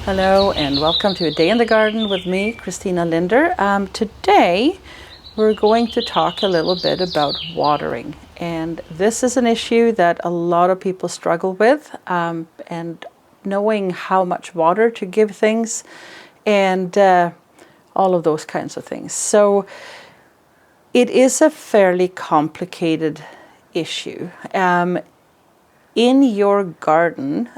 Hello and welcome to A Day in the Garden with me, Christina Linder. Today we're going to talk a little bit about watering, and this is an issue that a lot of people struggle with, and knowing how much water to give things and all of those kinds of things. So it is a fairly complicated issue. In your garden,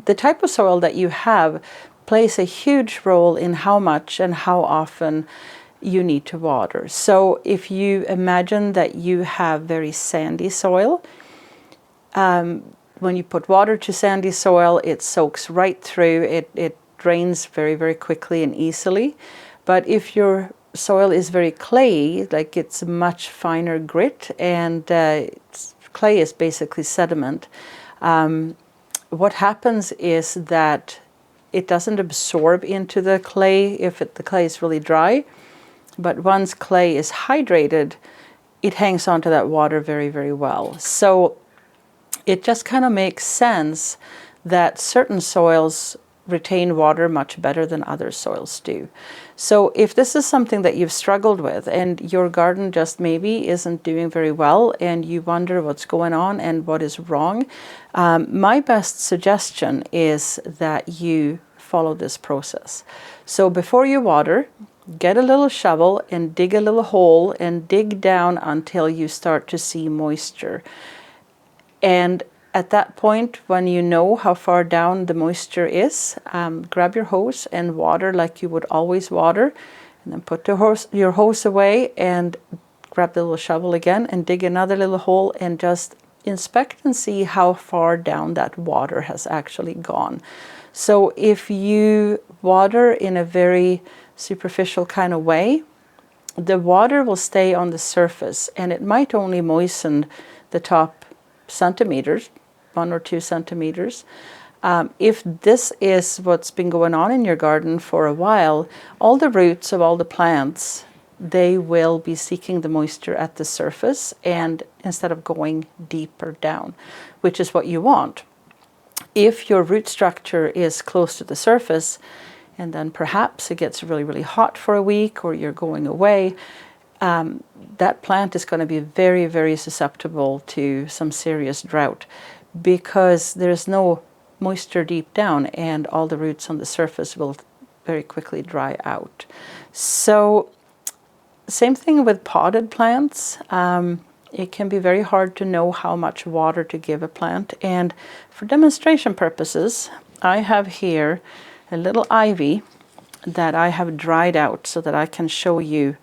the type of soil that you have plays a huge role in how much and how often you need to water. So if you imagine that you have very sandy soil, when you put water to sandy soil, it soaks right through, it drains very, very quickly and easily. But if your soil is very clayey, like it's much finer grit, and clay is basically sediment, what happens is that it doesn't absorb into the clay if the clay is really dry, but once clay is hydrated, it hangs onto that water very, very well. So it just kind of makes sense that certain soils retain water much better than other soils do. So if this is something that you've struggled with and your garden just maybe isn't doing very well and you wonder what's going on and what is wrong, my best suggestion is that you follow this process. So before you water, get a little shovel and dig a little hole and dig down until you start to see moisture. And at that point, when you know how far down the moisture is, grab your hose and water like you would always water, and then put your hose away and grab the little shovel again and dig another little hole and just inspect and see how far down that water has actually gone. So if you water in a very superficial kind of way, the water will stay on the surface and it might only moisten the top centimeters, 1 or 2 centimeters. If this is what's been going on in your garden for a while, all the roots of all the plants, they will be seeking the moisture at the surface and instead of going deeper down, which is what you want. If your root structure is close to the surface and then perhaps it gets really, really hot for a week or you're going away, that plant is going to be very, very susceptible to some serious drought, because there's no moisture deep down and all the roots on the surface will very quickly dry out. So same thing with potted plants. It can be very hard to know how much water to give a plant, and for demonstration purposes I have here a little ivy that I have dried out so that I can show you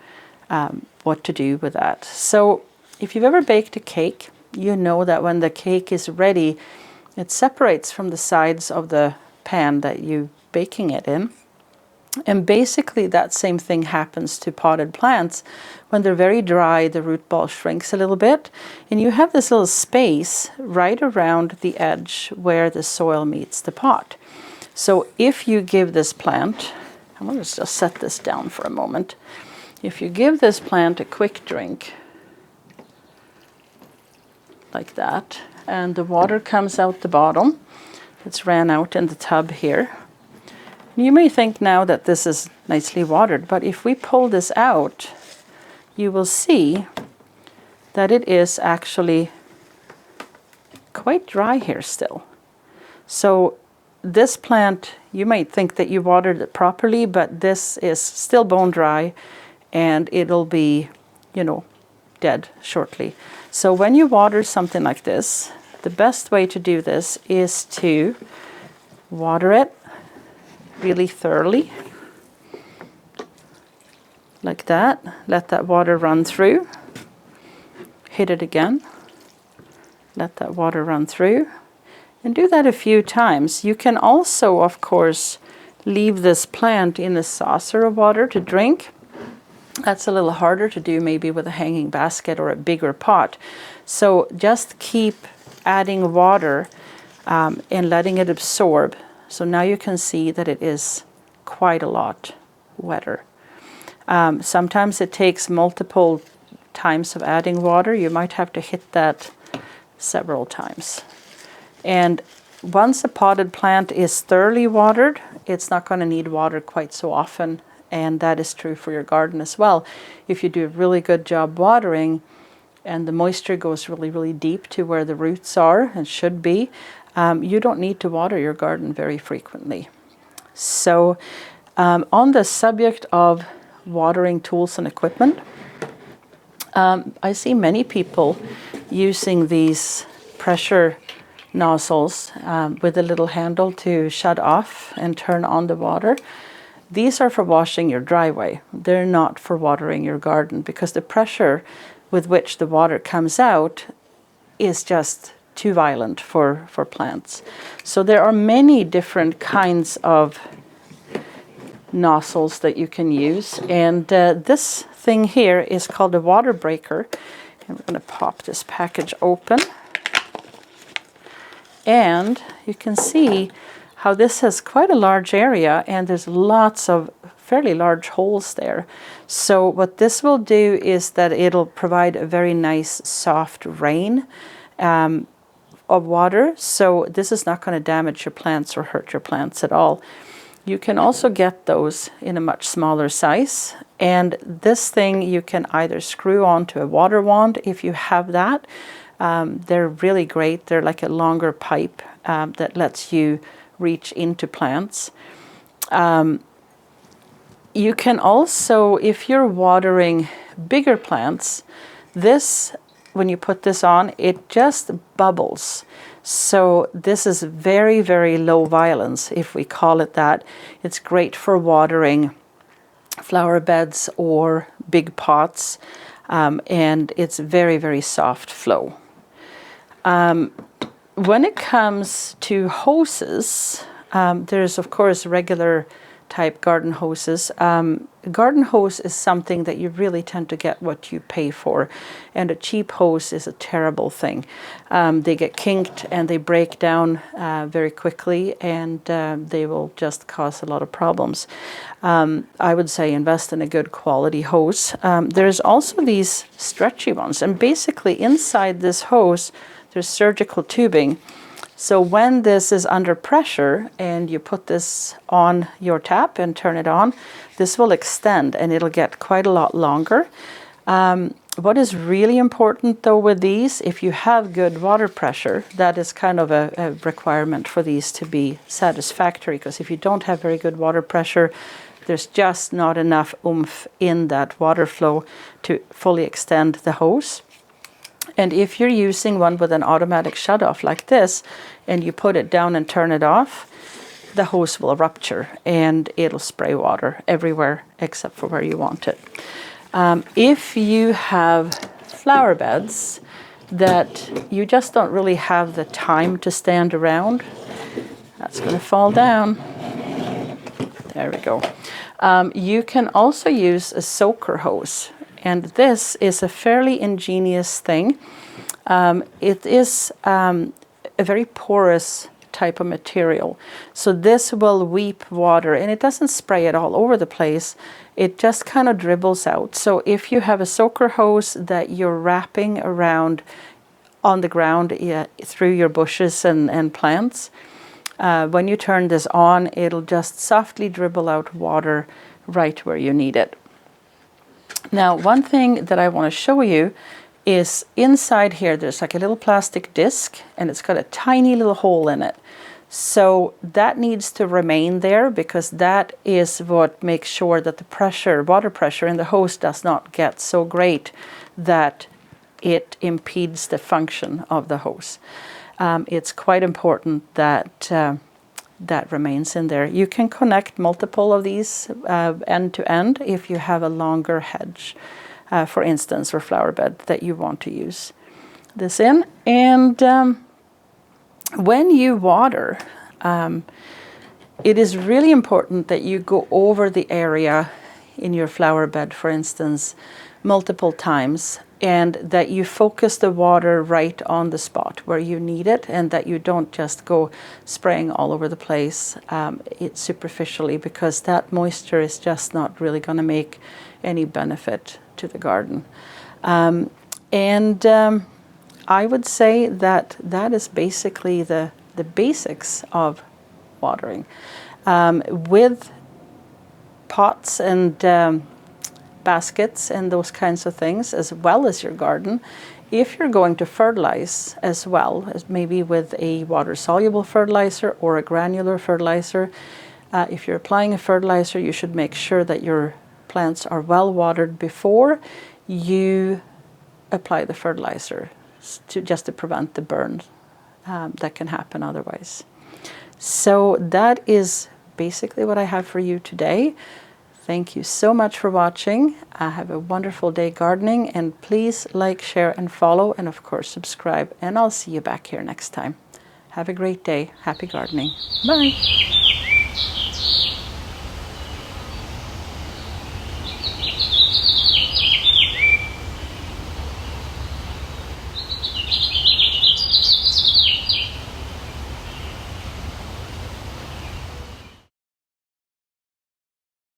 what to do with that. So if you've ever baked a cake, you know that when the cake is ready, it separates from the sides of the pan that you're baking it in. And basically that same thing happens to potted plants. When they're very dry, the root ball shrinks a little bit, and you have this little space right around the edge where the soil meets the pot. So if you give this plant, I'm going to just set this down for a moment. If you give this plant a quick drink, like that, and the water comes out the bottom. It's ran out in the tub here. You may think now that this is nicely watered, but if we pull this out, you will see that it is actually quite dry here still. So this plant, you might think that you watered it properly, but this is still bone dry and it'll be, dead shortly. So when you water something like this, the best way to do this is to water it really thoroughly, like that. Let that water run through. Hit it again. Let that water run through. And do that a few times. You can also, of course, leave this plant in a saucer of water to drink. That's a little harder to do maybe with a hanging basket or a bigger pot. So just keep adding water and letting it absorb. So now you can see that it is quite a lot wetter. Sometimes it takes multiple times of adding water. You might have to hit that several times. And once a potted plant is thoroughly watered, it's not going to need water quite so often, and that is true for your garden as well. If you do a really good job watering and the moisture goes really, really deep to where the roots are and should be, you don't need to water your garden very frequently. So on the subject of watering tools and equipment, I see many people using these pressure nozzles with a little handle to shut off and turn on the water. These are for washing your driveway. They're not for watering your garden, because the pressure with which the water comes out is just too violent for plants. So there are many different kinds of nozzles that you can use, and this thing here is called a water breaker. And we're going to pop this package open, and you can see how this has quite a large area, and there's lots of fairly large holes there. So what this will do is that it'll provide a very nice soft rain of water. So this is not going to damage your plants or hurt your plants at all. You can also get those in a much smaller size, and this thing you can either screw onto a water wand if you have that. They're really great. They're like a longer pipe that lets you reach into plants. You can also, if you're watering bigger plants, this, when you put this on, it just bubbles. So this is very, very low violence, if we call it that. It's great for watering flower beds or big pots, and it's very, very soft flow. When it comes to hoses, there's of course regular type garden hoses. Garden hose is something that you really tend to get what you pay for, and a cheap hose is a terrible thing. They get kinked and they break down very quickly, and they will just cause a lot of problems. I would say invest in a good quality hose. There's also these stretchy ones, and basically inside this hose there's surgical tubing. So when this is under pressure and you put this on your tap and turn it on, this will extend and it'll get quite a lot longer. What is really important though with these, if you have good water pressure, that is kind of a requirement for these to be satisfactory, because if you don't have very good water pressure, there's just not enough oomph in that water flow to fully extend the hose. And if you're using one with an automatic shutoff like this, and you put it down and turn it off, the hose will rupture and it'll spray water everywhere except for where you want it. If you have flower beds that you just don't really have the time to stand around, that's going to fall down. There we go. You can also use a soaker hose. And this is a fairly ingenious thing. It is a very porous type of material. So this will weep water, and it doesn't spray it all over the place. It just kind of dribbles out. So if you have a soaker hose that you're wrapping around on the ground through your bushes and plants, when you turn this on, it'll just softly dribble out water right where you need it. Now, one thing that I want to show you is inside here, there's like a little plastic disc, and it's got a tiny little hole in it. So that needs to remain there, because that is what makes sure that the pressure, water pressure in the hose does not get so great that it impedes the function of the hose. It's quite important that that remains in there. You can connect multiple of these end to end if you have a longer hedge, for instance, or flower bed that you want to use this in. And when you water, it is really important that you go over the area in your flower bed, for instance, multiple times, and that you focus the water right on the spot where you need it, and that you don't just go spraying all over the place superficially, because that moisture is just not really going to make any benefit to the garden. I would say that that is basically the the basics of watering. With pots and baskets and those kinds of things, as well as your garden, if you're going to fertilize as well, as maybe with a water-soluble fertilizer or a granular fertilizer, if you're applying a fertilizer, you should make sure that your plants are well watered before you apply the fertilizer, just to prevent the burn that can happen otherwise. So that is basically what I have for you today. Thank you so much for watching. Have a wonderful day gardening, and please like, share, and follow, and of course subscribe, and I'll see you back here next time. Have a great day. Happy gardening. Bye.